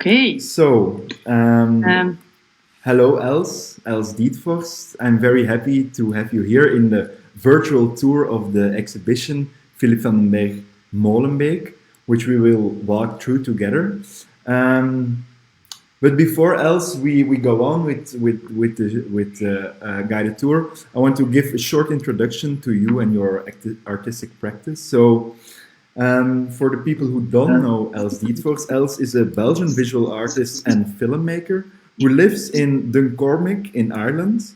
Okay. So, hello, Els Dietvorst. I'm very happy to have you here in the virtual tour of the exhibition Philippe Vandenberg Molenbeek, which we will walk through together. But before else we go on with the guided tour, I want to give a short introduction to you and your artistic practice. So, for the people who don't know Els Dietvorst, Els is a Belgian visual artist and filmmaker who lives in Duncormick in Ireland.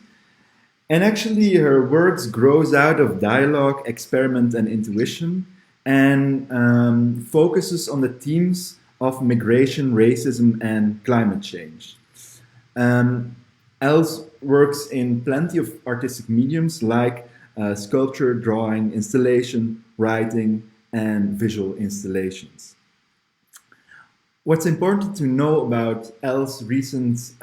And actually, her works grows out of dialogue, experiment, and intuition, and focuses on the themes of migration, racism, and climate change. Els works in plenty of artistic mediums like sculpture, drawing, installation, writing, and visual installations. What's important to know about Els' recent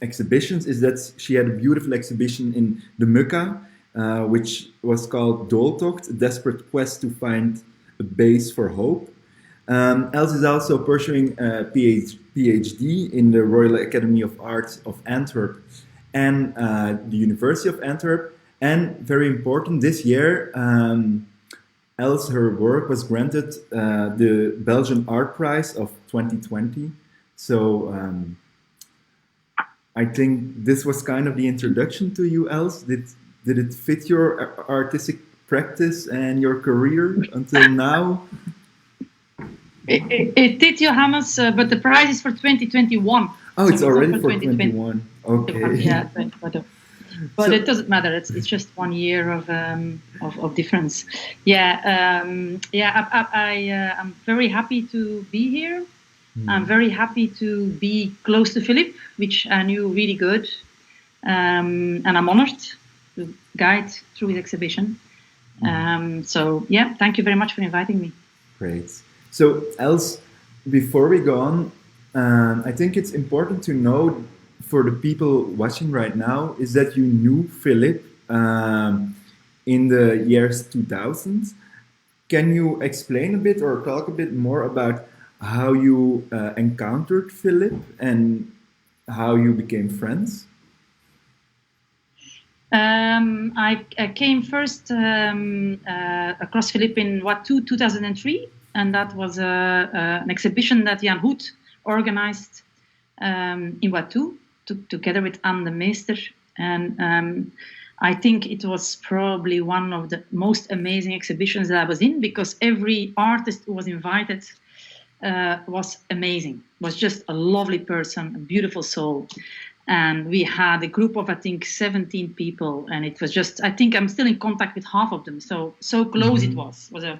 exhibitions is that she had a beautiful exhibition in the Mukka, which was called Dooltocht, a desperate quest to find a base for hope. Els is also pursuing a PhD in the Royal Academy of Arts of Antwerp and the University of Antwerp. And very important, this year, Els, her work was granted the Belgian Art Prize of 2020. So I think this was kind of the introduction to you, Els. Did it fit your artistic practice and your career until now? It did, Johannes, but the prize is for 2021. Oh, so it's already for 2021. Okay. Yeah, but so, it doesn't matter. It's just 1 year of difference. Yeah, I'm very happy to be here. I'm very happy to be close to Philippe, which I knew really good, and I'm honored to guide through his exhibition. So yeah, thank you very much for inviting me. Great. So Els, before we go on, I think it's important to know for the people watching right now is that you knew Philippe in the years 2000. Can you explain a bit or talk a bit more about how you encountered Philippe and how you became friends? I came first across Philippe in 2003, and that was an exhibition that Jan Hoet organized in Watteau, together with Anne de Meester, and I think it was probably one of the most amazing exhibitions that I was in, because every artist who was invited was amazing, was just a lovely person, a beautiful soul. And we had a group of, I think, 17 people, and it was just, I think I'm still in contact with half of them, so close it was a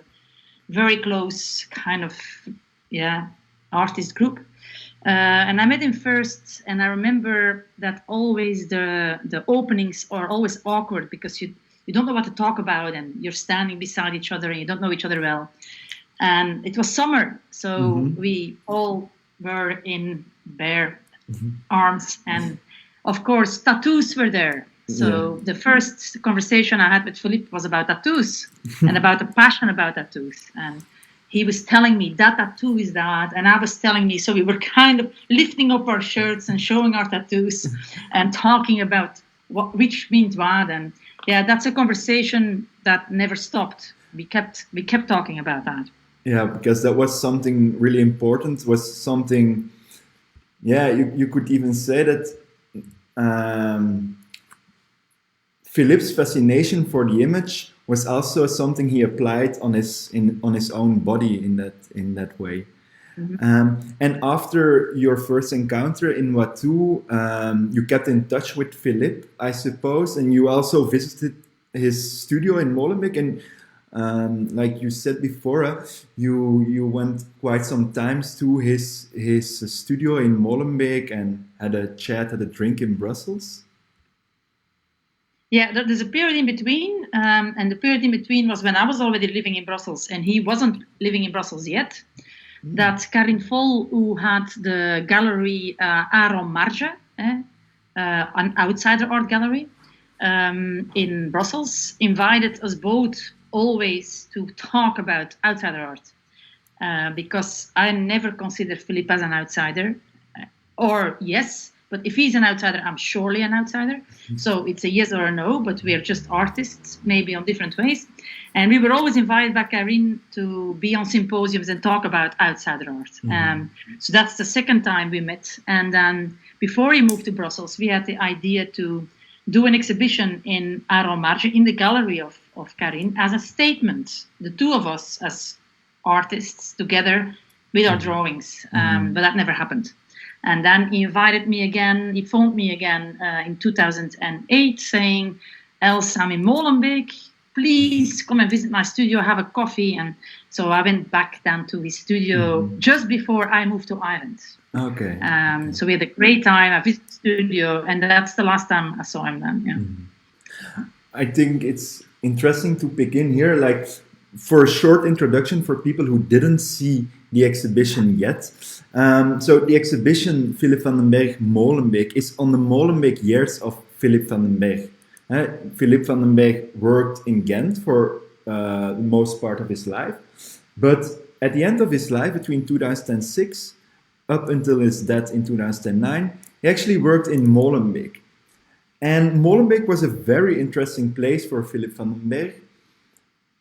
very close kind of, artist group. And I met him first, and I remember that always the openings are always awkward because you don't know what to talk about, and you're standing beside each other and you don't know each other well. And it was summer, so we all were in bare arms, and of course tattoos were there. So the first conversation I had with Philippe was about tattoos and about the passion about tattoos. And he was telling me that tattoo is that, and I was telling me, so we were kind of lifting up our shirts and showing our tattoos and talking about which means what. And yeah, that's a conversation that never stopped. We kept talking about that. Yeah, because that was something really important. Was something, you could even say that Philippe's fascination for the image was also something he applied on his own body in that way. And after your first encounter in Watteau, you kept in touch with Philippe, I suppose, and you also visited his studio in Molenbeek. And like you said before, you went quite some times to his studio in Molenbeek and had a chat, had a drink in Brussels. Yeah, there's a period in between, and the period in between was when I was already living in Brussels, and he wasn't living in Brussels yet. That Karin Vol, who had the gallery Aaron Marge, an outsider art gallery in Brussels, invited us both always to talk about outsider art. because I never consider Philippe as an outsider. Or yes, but if he's an outsider, I'm surely an outsider. So it's a yes or a no, but we're just artists, maybe on different ways. And we were always invited by Karine to be on symposiums and talk about outsider art. So that's the second time we met. And then before he moved to Brussels, we had the idea to do an exhibition in Marge, in the gallery of Karine, as a statement, the two of us as artists together with our drawings. But that never happened. And then he invited me again, he phoned me again in 2008 saying, Els, I'm in Molenbeek, please come and visit my studio, have a coffee. And so I went back then to his studio just before I moved to Ireland. Okay. So we had a great time, I visited the studio, and that's the last time I saw him then, yeah. I think it's interesting to begin here, like for a short introduction for people who didn't see the exhibition yet. So the exhibition Philippe Vandenberg Molenbeek is on the Molenbeek years of Philippe Vandenberg. Philippe Vandenberg worked in Ghent for the most part of his life, but at the end of his life, between 2006 up until his death in 2009, he actually worked in Molenbeek. And Molenbeek was a very interesting place for Philippe Vandenberg,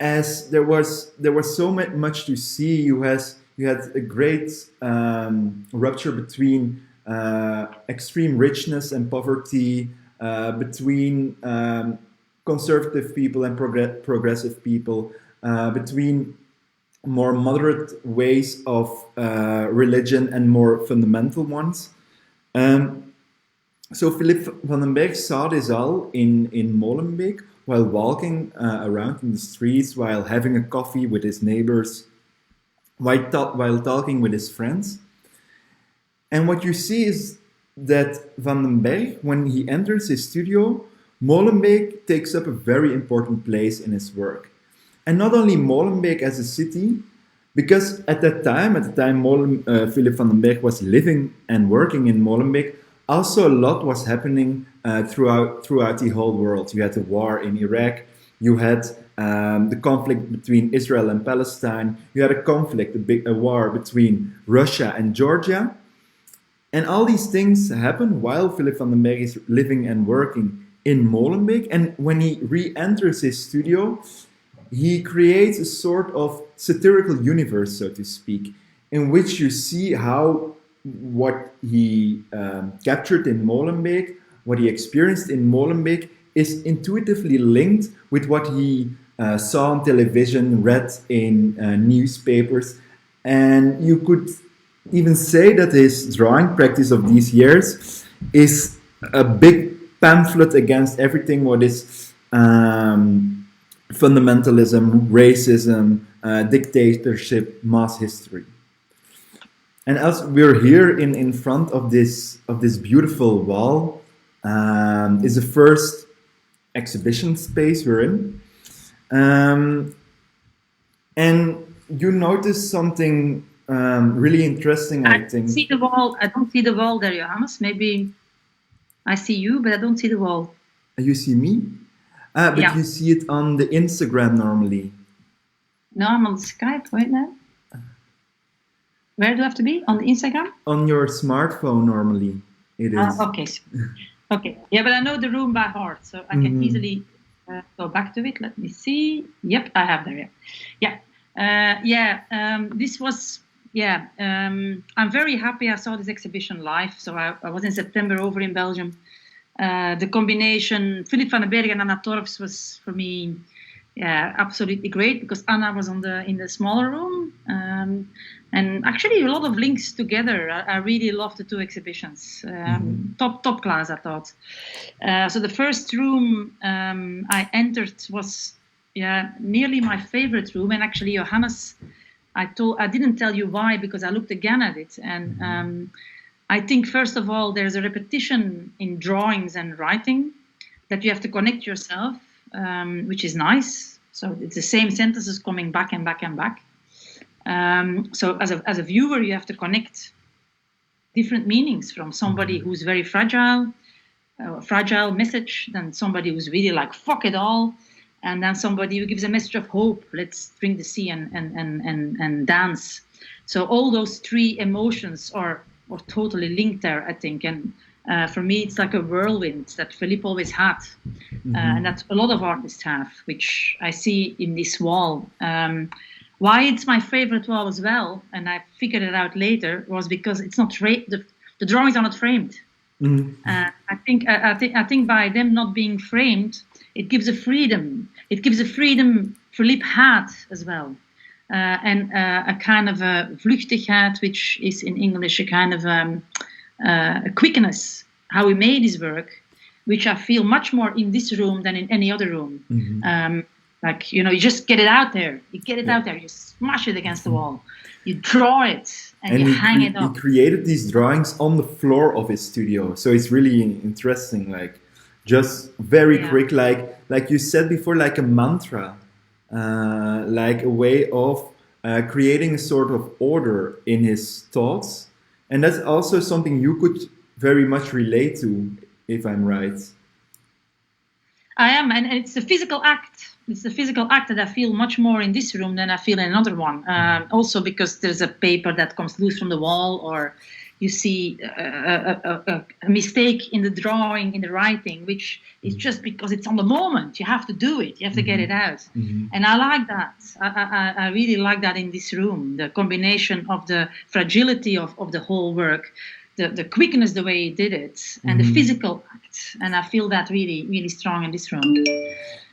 as there was so much to see. You had a great rupture between extreme richness and poverty, between conservative people and progressive people, between more moderate ways of religion and more fundamental ones. So Philippe Vandenberg saw this all in Molenbeek while walking around in the streets, while having a coffee with his neighbors, while talking with his friends. And what you see is that Vandenberg, when he enters his studio, Molenbeek takes up a very important place in his work. And not only Molenbeek as a city, because at the time Philippe Vandenberg was living and working in Molenbeek, also a lot was happening throughout the whole world. You had the war in Iraq, you had the conflict between Israel and Palestine, you had a war between Russia and Georgia. And all these things happen while Philippe Vandenberg is living and working in Molenbeek. And when he re-enters his studio, he creates a sort of satirical universe, so to speak, in which you see how what he captured in Molenbeek, what he experienced in Molenbeek, is intuitively linked with what he saw on television, read in newspapers. And you could even say that his drawing practice of these years is a big pamphlet against everything what is fundamentalism, racism, dictatorship, mass history. And as we're here in front of this beautiful wall, is the first exhibition space we're in. And you notice something really interesting, I think. See the wall. I don't see the wall there, Johannes. Maybe I see you, but I don't see the wall. You see me? But yeah. You see it on the Instagram normally. No, I'm on Skype right now. Where do I have to be? On the Instagram? On your smartphone normally. It is. Okay. Okay. Yeah, but I know the room by heart, so I can easily go back to it. Let me see. Yep, I have there. Yeah. This was. Yeah. I'm very happy I saw this exhibition live. So I was in September over in Belgium. The combination Philippe Vandenberg and Anna Torfs was for me, absolutely great, because Anna was in the smaller room, and actually a lot of links together. I really loved the two exhibitions. Top class, I thought. So the first room I entered was nearly my favorite room, and actually Johannes, I didn't tell you why, because I looked again at it, and I think, first of all, there's a repetition in drawings and writing that you have to connect yourself, which is nice. So it's the same sentences coming back and back and back. So as a viewer, you have to connect different meanings from somebody who's very fragile message, then somebody who's really like, fuck it all, and then somebody who gives a message of hope, let's drink the sea and dance. So all those three emotions are totally linked there, I think. And for me, it's like a whirlwind that Philippe always had, and that a lot of artists have, which I see in this wall. Why it's my favorite wall as well, and I figured it out later, was because it's not the drawings are not framed. I think by them not being framed, it gives a freedom. It gives a freedom Philippe had as well, and a kind of a vluchtigheid, which is in English a kind of a quickness, how he made his work, which I feel much more in this room than in any other room. Like, you just get it out there. You get it out there. You smash it against the wall. You draw it and you hang it up. He created these drawings on the floor of his studio. So it's really interesting, like just very quick, like you said before, like a mantra, like a way of creating a sort of order in his thoughts. And that's also something you could very much relate to, if I'm right. I am, and it's a physical act. It's the physical act that I feel much more in this room than I feel in another one. Also because there's a paper that comes loose from the wall, or you see a mistake in the drawing, in the writing, which is just because it's on the moment. You have to do it. You have to get it out. And I like that. I really like that in this room. The combination of the fragility of the whole work, the quickness, the way he did it, and the physical act. And I feel that really, really strong in this room.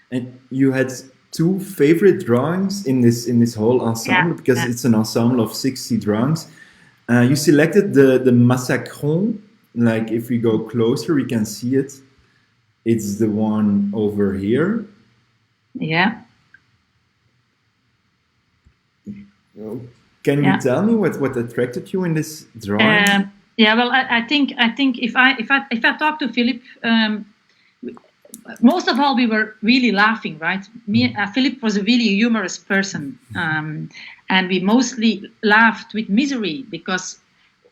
And you had two favorite drawings in this whole ensemble, because it's an ensemble of 60 drawings. You selected the Massacron. Like, if we go closer, we can see it. It's the one over here. Yeah. Can you tell me what attracted you in this drawing? Well, I think if I talk to Philippe, most of all we were really laughing, right? Philippe was a really humorous person, and we mostly laughed with misery, because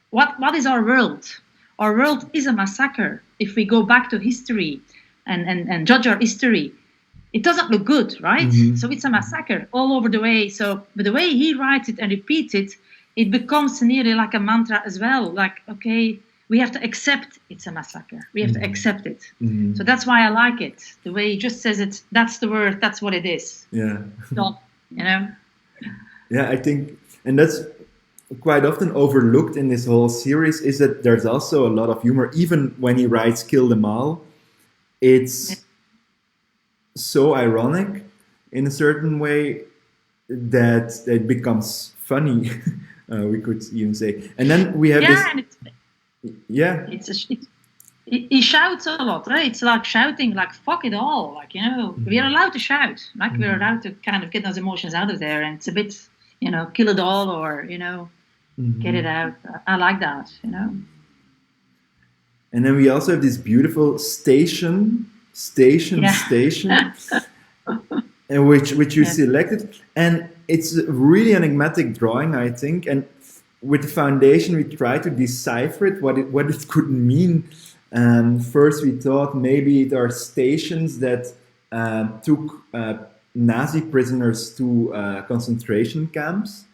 what is our world? Our world is a massacre. If we go back to history and judge our history, it doesn't look good, right? So it's a massacre all over the way. But the way he writes it and repeats it, it becomes nearly like a mantra as well. Like, okay, we have to accept it's a massacre. We have to accept it. So that's why I like it. The way he just says it, that's the word, that's what it is. Yeah. Don't, Yeah, I think, and that's quite often overlooked in this whole series, is that there's also a lot of humor. Even when he writes Kill Them All, it's so ironic in a certain way that it becomes funny, we could even say. And then we have he shouts a lot, right? It's like shouting, like fuck it all, like, we are allowed to shout, like we're allowed to kind of get those emotions out of there, and it's a bit, kill it all, or get it out. I like that, And then we also have this beautiful station, and which you selected, and it's really an enigmatic drawing, I think. And with the foundation, we try to decipher it, what it could mean. First, we thought maybe there are stations that took Nazi prisoners to concentration camps.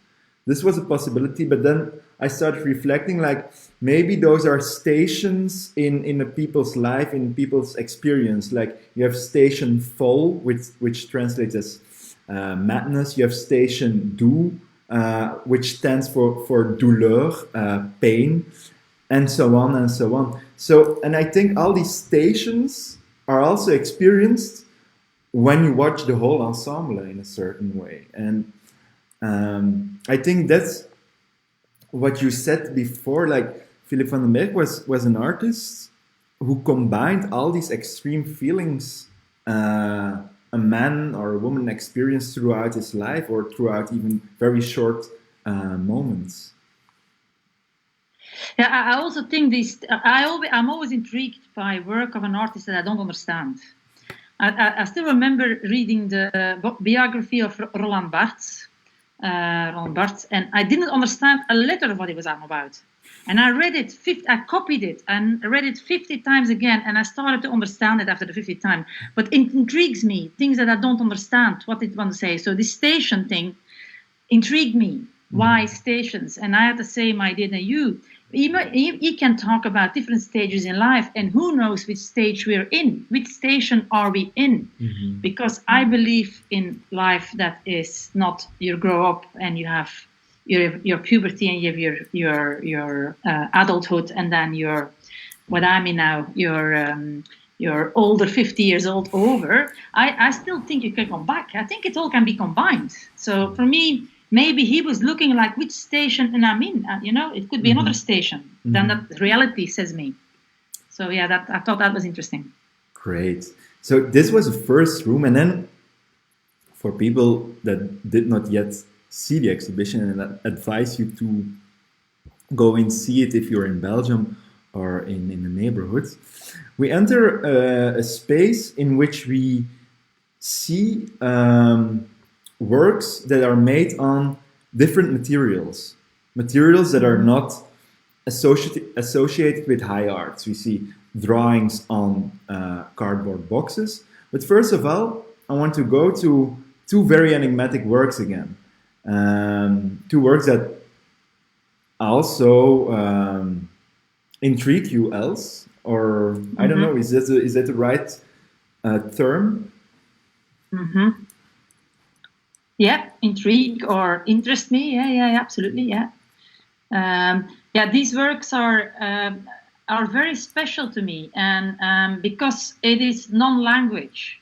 This was a possibility, but then I started reflecting, like, maybe those are stations in a people's life, in people's experience. Like, you have station Vol, which translates as madness. You have station Du, which stands for douleur, pain, and so on and so on. So, and I think all these stations are also experienced when you watch the whole ensemble in a certain way. And I think that's what you said before, like Philippe Vandenberg was an artist who combined all these extreme feelings a man or a woman experienced throughout his life, or throughout even very short moments. Yeah, I also think I'm always intrigued by work of an artist that I don't understand. I still remember reading the biography of Roland Barthes, and I didn't understand a letter of what he was about. And I read it, I copied it and read it 50 times again, and I started to understand it after the 50th time. But it intrigues me, things that I don't understand, what it wants to say. So this station thing intrigued me. Why stations? And I had the same idea than you. He can talk about different stages in life, and who knows which stage we're in, which station are we in? Because I believe in life that is not you grow up and you have your puberty and you have your adulthood, and then your what I'm in now, you're older, 50 years old over. I still think you can come back. I think it all can be combined. So for me, maybe he was looking like which station and I'm in. It could be another station than that reality says me. So yeah, I thought that was interesting. Great. So this was the first room, and then for people that did not yet see the exhibition, and I advise you to go and see it if you're in Belgium or in the neighborhood. We enter a space in which we see works that are made on different materials that are not associated with high arts. We see drawings on cardboard boxes. But first of all, I want to go to two very enigmatic works again. Two works that also intrigue you, Els, or I don't know, is that the right term? Yeah, intrigue or interest me. Yeah, absolutely. Yeah, these works are very special to me, and because it is non-language.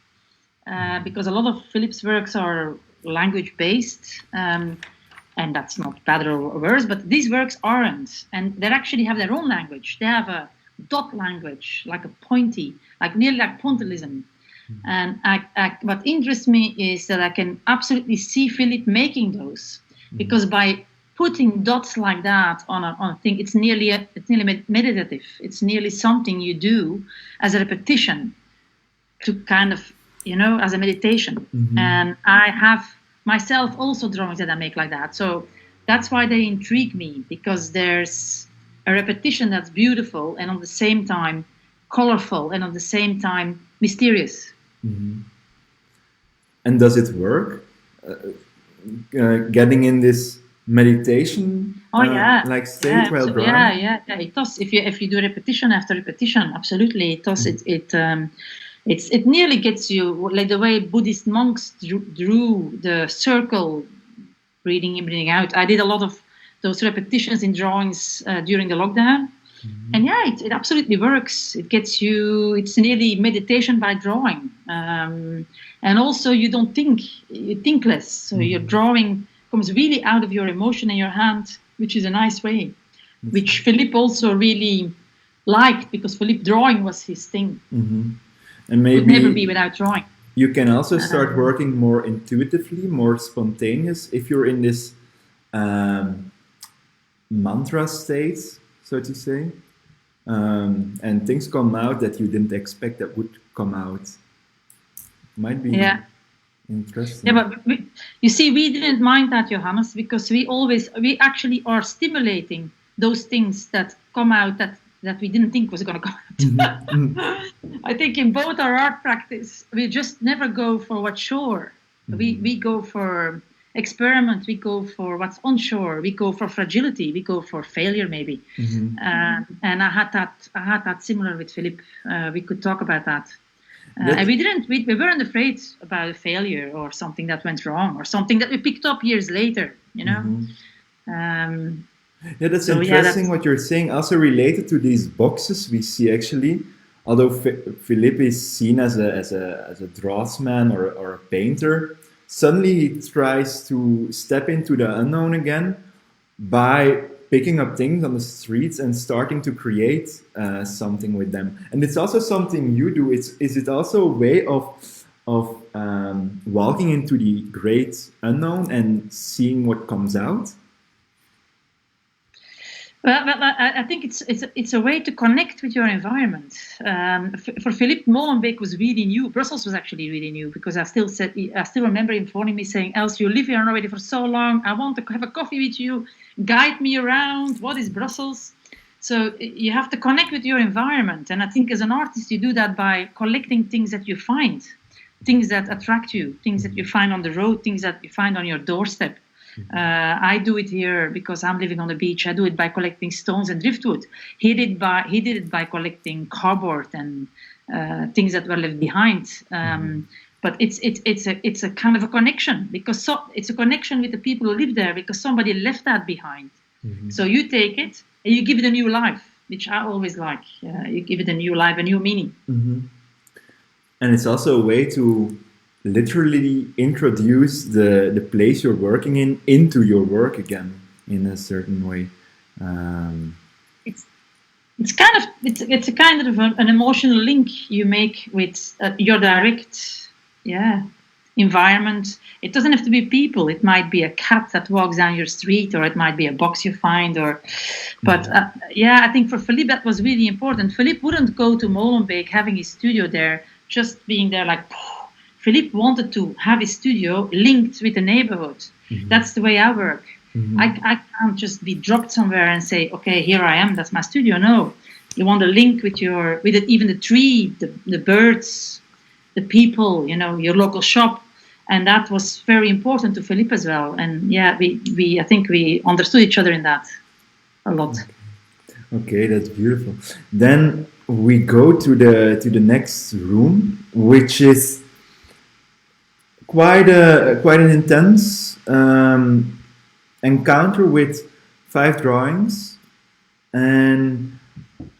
Because a lot of Philippe's works are language-based, and that's not bad or worse, but these works aren't, and they actually have their own language. They have a dot language, like a pointy, nearly like pointillism. And what interests me is that I can absolutely see Philippe making those, because by putting dots like that on a thing, it's nearly meditative. It's nearly something you do as a repetition to kind of, as a meditation. And I have myself also drawings that I make like that. So that's why they intrigue me, because there's a repetition that's beautiful and at the same time colorful and at the same time mysterious. And does it work? Getting in this meditation like state while drawing? Yeah, it does. If you do repetition after repetition, absolutely, it does. It nearly gets you, like the way Buddhist monks drew the circle, breathing in, breathing out. I did a lot of those repetitions in drawings during the lockdown. And it absolutely works. It gets you, it's nearly meditation by drawing. And also you don't think, you think less. So your drawing comes really out of your emotion in your hand, which is a nice way, which Philippe also really liked, because Philippe drawing was his thing. And maybe would never be without drawing. You can also start working more intuitively, more spontaneous, if you're in this mantra state, so to say, and things come out that you didn't expect that would come out. Might be interesting. Yeah, but you see, we didn't mind that, Johannes, because we actually are stimulating those things that come out that we didn't think was going to come out. I think in both our art practice, we just never go for what's sure. We go for experiment, we go for what's unsure, we go for fragility, we go for failure maybe. And I had that similar with Philippe. We could talk about that. And we weren't afraid about a failure or something that went wrong or something that we picked up years later, that's interesting what you're saying. Also related to these boxes, we see actually, although Philippe is seen as a draftsman or a painter, suddenly he tries to step into the unknown again by picking up things on the streets and starting to create something with them. And it's also something you do. Is it also a way of walking into the great unknown and seeing what comes out? Well, I think it's a way to connect with your environment. For Philippe, Molenbeek was really new. Brussels was actually really new, because I still remember him phoning me saying, "Els, you live here already for so long. I want to have a coffee with you. Guide me around. What is Brussels?" So you have to connect with your environment, and I think as an artist you do that by collecting things that you find, things that attract you, things that you find on the road, things that you find on your doorstep. I do it here because I'm living on the beach. I do it by collecting stones and driftwood. He did it by collecting cardboard and things that were left behind. But it's a kind of a connection, because it's a connection with the people who live there, because somebody left that behind. So you take it and you give it a new life, which I always like. You give it a new life, a new meaning. And it's also a way to literally introduce the place you're working in into your work again in a certain way. It's a kind of an emotional link you make with your direct environment. It doesn't have to be people. It might be a cat that walks down your street, or it might be a box you find. But I think for Philippe that was really important. Philippe wouldn't go to Molenbeek having his studio there, just being there like. Philippe wanted to have his studio linked with the neighborhood. That's the way I work. I can't just be dropped somewhere and say, okay, here I am, that's my studio. No, you want a link with even the tree, the birds, the people, your local shop. And that was very important to Philippe as well. And I think we understood each other in that a lot. Okay, that's beautiful. Then we go to the next room, which is quite an intense encounter with 5 drawings, and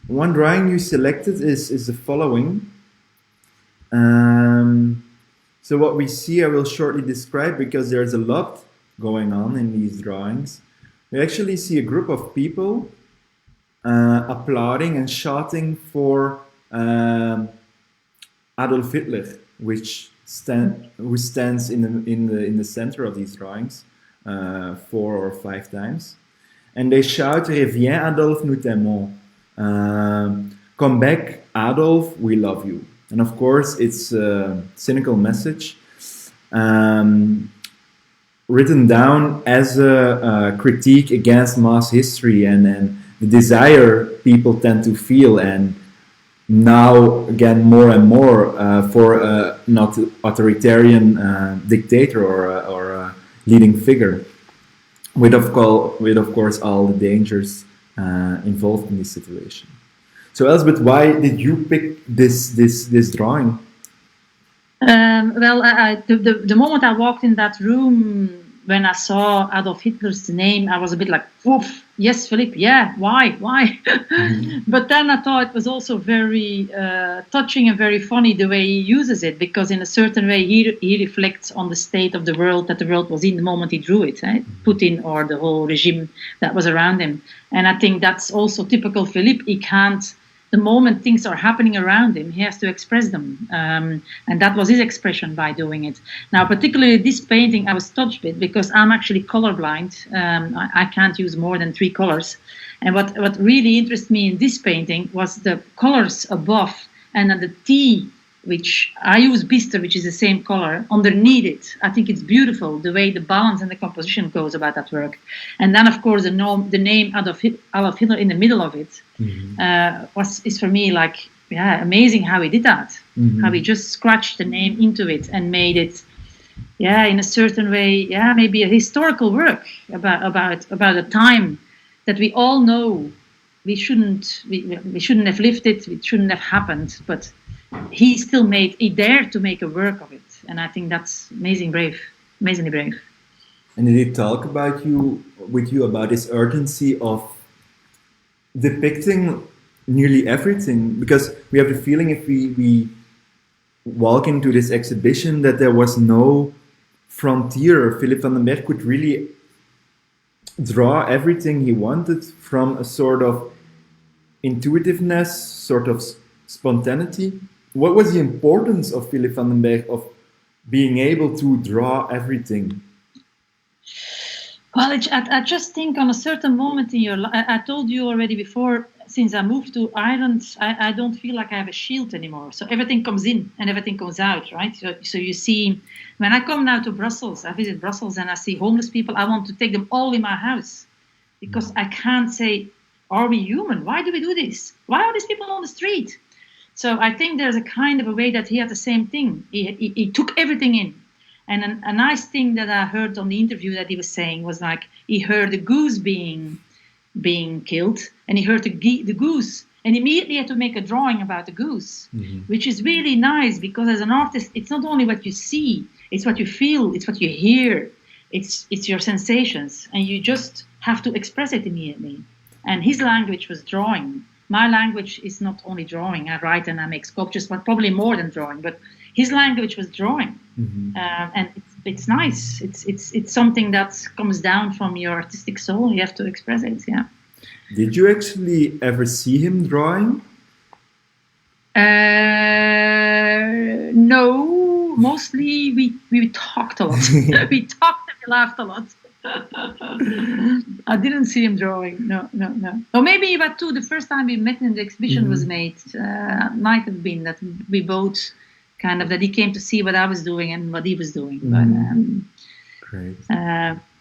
one drawing you selected is the following. So what we see I will shortly describe, because there's a lot going on in these drawings. We actually see a group of people applauding and shouting for Adolf Hitler, who stands in the center of these drawings 4 or 5 times, and they shout, "Reviens Adolf, nous t'aimons." Come back, Adolf, we love you. And of course, it's a cynical message written down as a critique against mass history and the desire people tend to feel, and now again more and more for not authoritarian dictator or a leading figure, with of course all the dangers involved in this situation. So Elsbeth, why did you pick this drawing? The moment I walked in that room, when I saw Adolf Hitler's name, I was a bit like, "Oof, yes, Philippe, yeah, why?" But then I thought it was also very touching and very funny the way he uses it, because in a certain way he reflects on the state of the world that the world was in the moment he drew it, Putin or the whole regime that was around him. And I think that's also typical Philippe. He can't. The moment things are happening around him, he has to express them. And that was his expression by doing it. Now, particularly this painting, I was touched with, because I'm actually colorblind. I can't use more than 3 colors. And what really interested me in this painting was the colors above, and then the T, which I use Bister, which is the same color, underneath it. I think it's beautiful, the way the balance and the composition goes about that work. And then, of course, the name Adolf Hitler in the middle of it is for me like, amazing how he did that. How he just scratched the name into it and made it, in a certain way, maybe a historical work about a time that we all know we shouldn't have lived it, it shouldn't have happened, but he dared to make a work of it, and I think that's amazingly brave. And did he talk with you about this urgency of depicting nearly everything? Because we have the feeling, if we walk into this exhibition, that there was no frontier. Philippe Vandenberg could really draw everything he wanted from a sort of intuitiveness, sort of spontaneity. What was the importance of Philippe Vandenberg of being able to draw everything? Well, I just think on a certain moment in your life, I told you already before, since I moved to Ireland, I don't feel like I have a shield anymore. So everything comes in and everything comes out, right? So you see, when I come now to Brussels, I visit Brussels and I see homeless people, I want to take them all in my house. Because I can't say, are we human? Why do we do this? Why are these people on the street? So I think there's a kind of a way that he had the same thing. He took everything in. And a nice thing that I heard on the interview that he was saying was like he heard a goose being killed, and he heard the goose, and immediately had to make a drawing about the goose, which is really nice, because as an artist, it's not only what you see, it's what you feel, it's what you hear, it's your sensations, and you just have to express it immediately. And his language was drawing. My language is not only drawing. I write and I make sculptures, but probably more than drawing. But his language was drawing, and it's nice. It's something that comes down from your artistic soul. You have to express it. Yeah. Did you actually ever see him drawing? No. Mostly we talked a lot. We talked and we laughed a lot. I didn't see him drawing. No. Or maybe but too. The first time we met in the exhibition was made. Might have been that we both kind of that he came to see what I was doing and what he was doing. Great.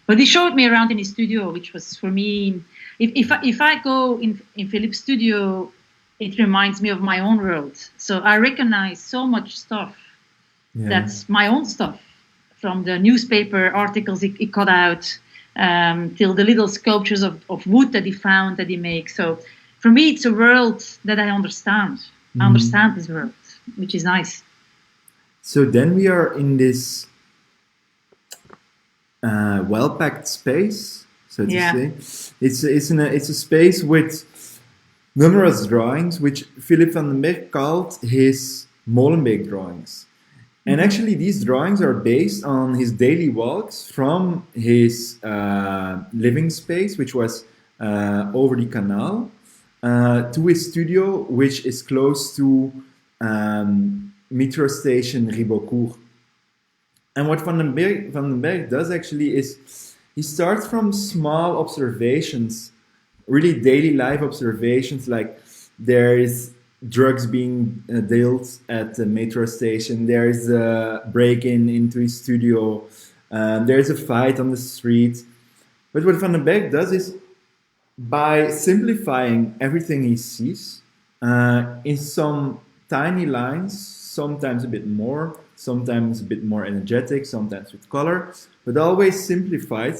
But he showed me around in his studio, which was for me. If I go in Philippe's studio, it reminds me of my own world. So I recognize so much stuff. Yeah. That's my own stuff. From the newspaper articles he cut out till the little sculptures of wood that he found that he makes. So for me, it's a world that I understand. I understand this world, which is nice. So then we are in this well-packed space, so to say. It's a space with numerous drawings, which Philippe Vandenberg called his Molenbeek drawings. And actually, these drawings are based on his daily walks from his living space, which was over the canal, to his studio, which is close to metro station Ribeaucourt. And what Vandenberg does actually is he starts from small observations, really daily life observations, like there is drugs being dealt at the metro station, there is a break-in into his studio, there is a fight on the street. But what Vandenberg does is, by simplifying everything he sees in some tiny lines, sometimes a bit more energetic, sometimes with color, but always simplified,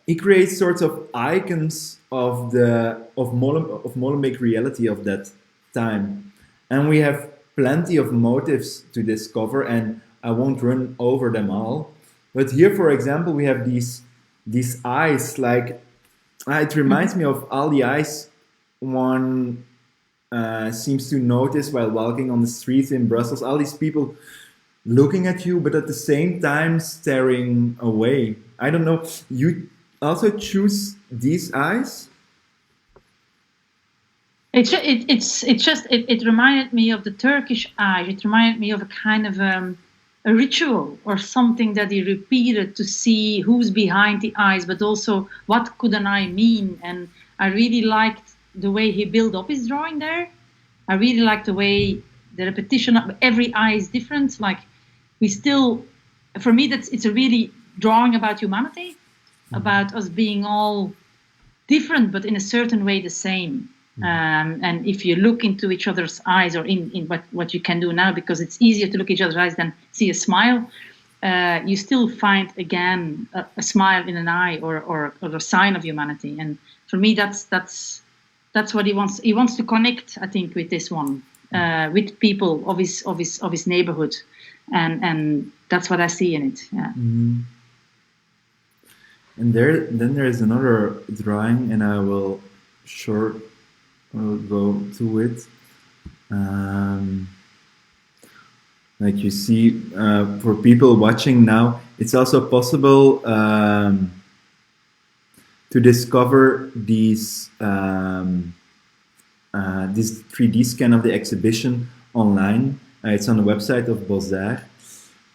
he creates sorts of icons of Molenbeek reality of that time. And we have plenty of motifs to discover, and I won't run over them all. But here, for example, we have these eyes, like it reminds me of all the eyes one seems to notice while walking on the streets in Brussels. All these people looking at you, but at the same time staring away. I don't know. You also choose these eyes? It reminded me of the Turkish eye. It reminded me of a kind of a ritual or something that he repeated to see who's behind the eyes, but also what could an eye mean. And I really liked the way he built up his drawing there. I really liked the way the repetition of every eye is different. Like for me, it's a really drawing about humanity. About us being all different, but in a certain way the same. And if you look into each other's eyes, or in what you can do now, because it's easier to look each other's eyes than see a smile, you still find again a smile in an eye or a sign of humanity. And for me, that's what he wants. He wants to connect, I think, with this one, with people of his neighborhood, and that's what I see in it. Yeah. Mm-hmm. And then there is another drawing, and I will go to it. Like you see, for people watching now, it's also possible to discover this 3D scan of the exhibition online. It's on the website of Beaux-Arts.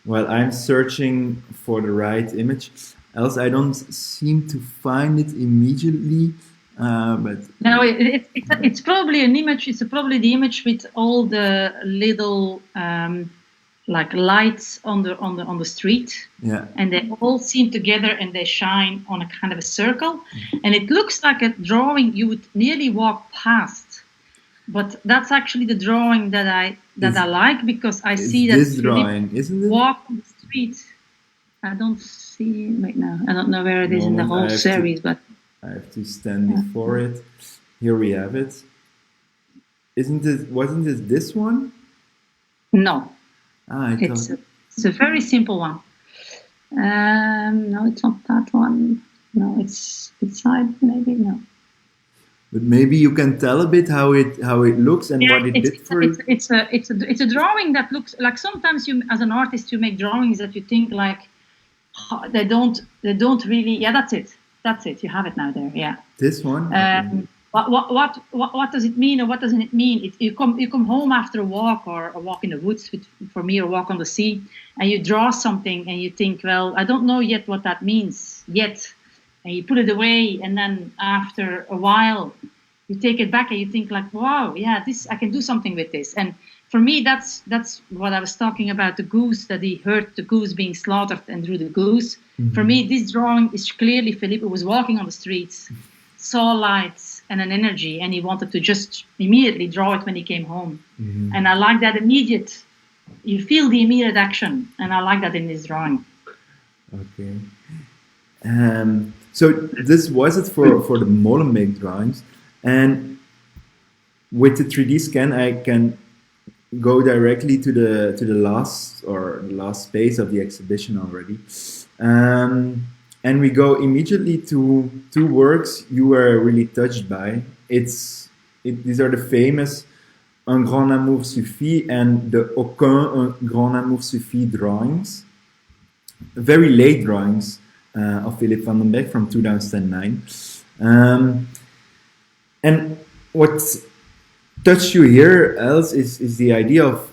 While I'm searching for the right image, else I don't seem to find it immediately. But no, it's probably an image. It's probably the image with all the little like lights on the street. Yeah. And they all seem together and they shine on a kind of a circle. And it looks like a drawing you would nearly walk past. But that's actually the drawing that I like, because I see that this drawing, isn't it? Walk on the street. street. I don't see it right now. I don't know where it is in the whole series, but I have to stand before it. Here we have it. Wasn't it this one? No. It's a very simple one. No, it's not that one. No, it's side maybe. No. But maybe you can tell a bit how it looks and what it did for you. It's a drawing that looks like, sometimes you, as an artist, you make drawings that you think like, oh, they don't really. Yeah, that's it. You have it now there. Yeah. This one. Okay. What does it mean, or what doesn't it mean? You come home after a walk, or a walk in the woods, for me, or a walk on the sea, and you draw something, and you think, well, I don't know yet what that means yet, and you put it away, and then after a while, you take it back, and you think like, wow, yeah, I can do something with this. And for me, that's what I was talking about, the goose, that he heard the goose being slaughtered and drew the goose. Mm-hmm. For me, this drawing is clearly Philippe was walking on the streets, saw lights and an energy, and he wanted to just immediately draw it when he came home. Mm-hmm. And I like that immediate, you feel the immediate action, and I like that in this drawing. Okay. So this was it for the Molenbeek drawings, and with the 3D scan I can go directly to the last space of the exhibition already. And we go immediately to two works you were really touched by. These are the famous Un grand amour suffit and the Aucun un grand amour suffit drawings. Very late drawings of Philippe Vandenberg from 2009. And what touched you here, Els, is the idea of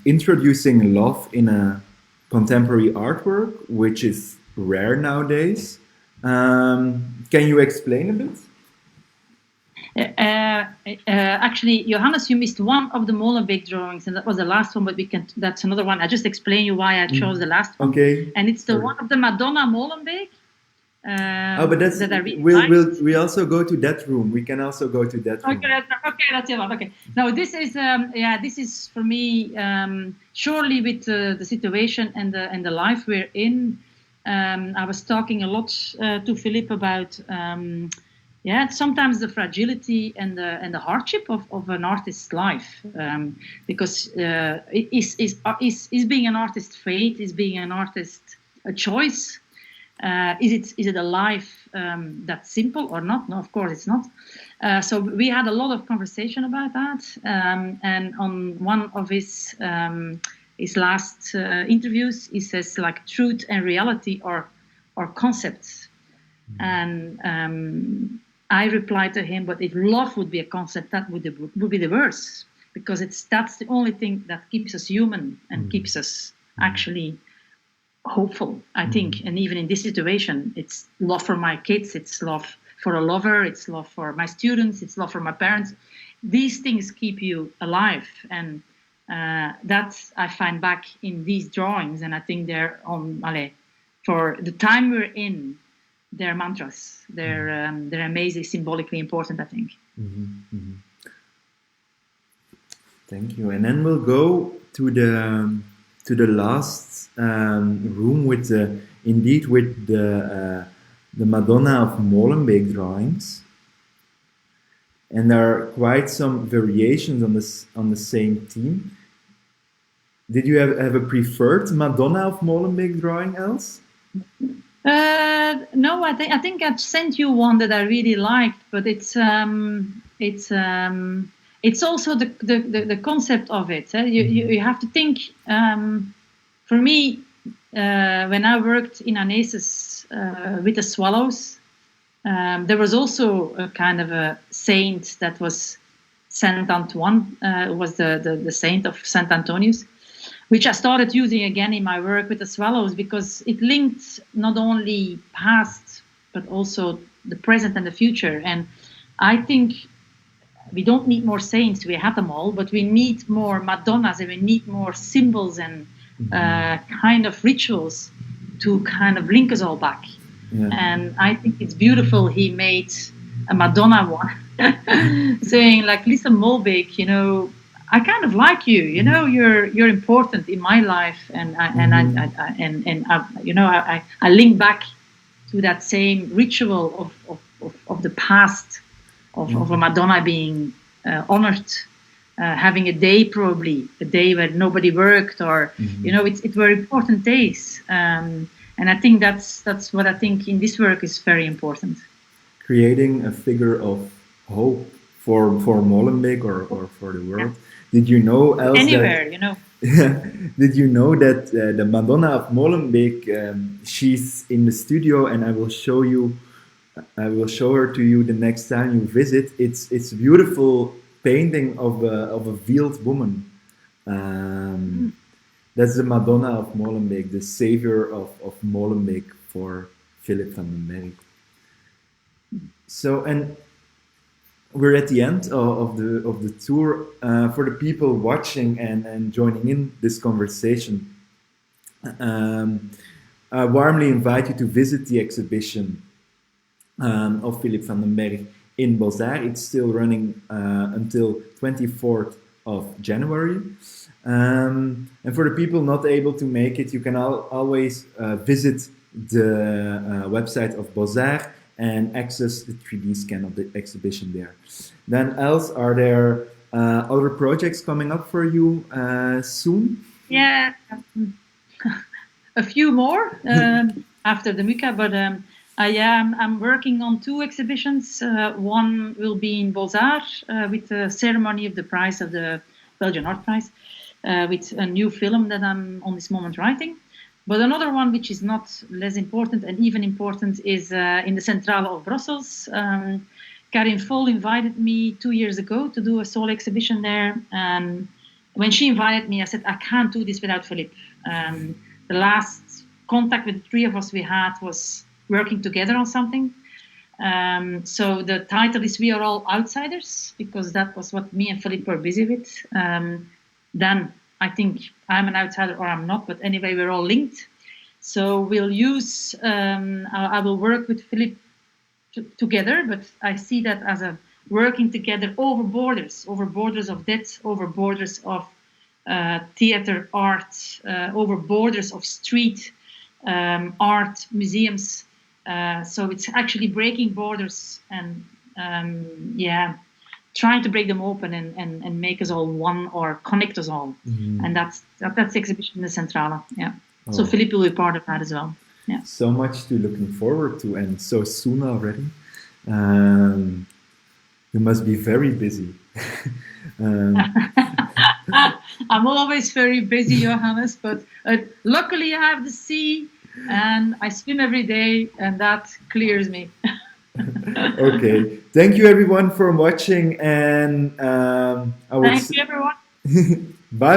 introducing love in a contemporary artwork, which is rare nowadays. Can you explain a bit? Actually, Johannes, you missed one of the Molenbeek drawings, and that was the last one, but that's another one. I just explain you why I chose the last one. Okay. And it's the one of the Madonna Molenbeek. But that's that I really we also go to that room. We can also go to that room. Okay, that's the one. Okay. Now this is for me surely with the situation and the life we're in. I was talking a lot to Philippe about sometimes the fragility and the hardship of an artist's life, because is being an artist fate? Is being an artist a choice? Is it a life that's simple or not? No, of course it's not. So we had a lot of conversation about that, and on one of his last interviews, he says like truth and reality are concepts, and I replied to him, but if love would be a concept, that would be the worst, because that's the only thing that keeps us human and keeps us actually hopeful, I think. And even in this situation, it's love for my kids, it's love for a lover, it's love for my students, it's love for my parents. These things keep you alive, and that I find back in these drawings, and I think they're for the time we're in, they're mantras. They're amazing, symbolically important, I think. Mm-hmm. Mm-hmm. Thank you. And then we'll go to the last room with the Madonna of Molenbeek drawings, and there are quite some variations on the same theme. Did you have a preferred Madonna of Molenbeek drawing, Els? No, I think I've sent you one that I really liked, but it's also the concept of it. You have to think. For me, when I worked in Anesis with the swallows, there was also a kind of a saint that was Saint Antoine, was the saint of Saint Antonius, which I started using again in my work with the swallows, because it linked not only past, but also the present and the future. And I think we don't need more saints, we have them all, but we need more Madonnas, and we need more symbols and kind of rituals to kind of link us all back. Yeah. And I think it's beautiful he made a Madonna one, saying like, listen, Molenbeek, I kind of like you. You know, you're important in my life, and I link back to that same ritual of the past of a Madonna being honored, having a day, probably a day where nobody worked, or it were important days, and I think that's what I think in this work is very important. Creating a figure of hope for Molenbeek or for the world. Did you know, Els, anywhere, did you know that the Madonna of Molenbeek, she's in the studio, and I will show her to you the next time you visit. It's a beautiful painting of a veiled woman. That's the Madonna of Molenbeek, the savior of Molenbeek for Philippe Vandenberg. So, and we're at the end of the tour. For the people watching and joining in this conversation, I warmly invite you to visit the exhibition of Philippe Vandenberg in Beaux-Arts. It's still running until 24th of January. And for the people not able to make it, you can always visit the website of Beaux-Arts and access the 3D scan of the exhibition there. Then, Els, are there other projects coming up for you soon? Yeah, a few more after the MUCA, but I'm working on 2 exhibitions. One will be in Beaux-Arts with the ceremony of the prize of the Belgian Art Prize, with a new film that I'm on this moment writing. But another one, which is not less important and even important, is in the Centrale of Brussels. Karin Vol invited me 2 years ago to do a solo exhibition there. And when she invited me, I said, I can't do this without Philippe. The last contact with the 3 of us we had was working together on something. So the title is We Are All Outsiders, because that was what me and Philippe were busy with. Then I think I'm an outsider or I'm not, but anyway, we're all linked. So we'll use, I will work with Philippe together, but I see that as a working together over borders of death, over borders of theater art, over borders of street art, museums. So it's actually breaking borders and trying to break them open and make us all one or connect us all. And that's the exhibition in the Centrale. Yeah. Oh. So Philippe will be part of that as well. Yeah. So much to looking forward to, and so soon already. You must be very busy. I'm always very busy, Johannes, but luckily I have the sea and I swim every day, and that clears me. Okay. Thank you, everyone, for watching, and thank you, everyone. Bye.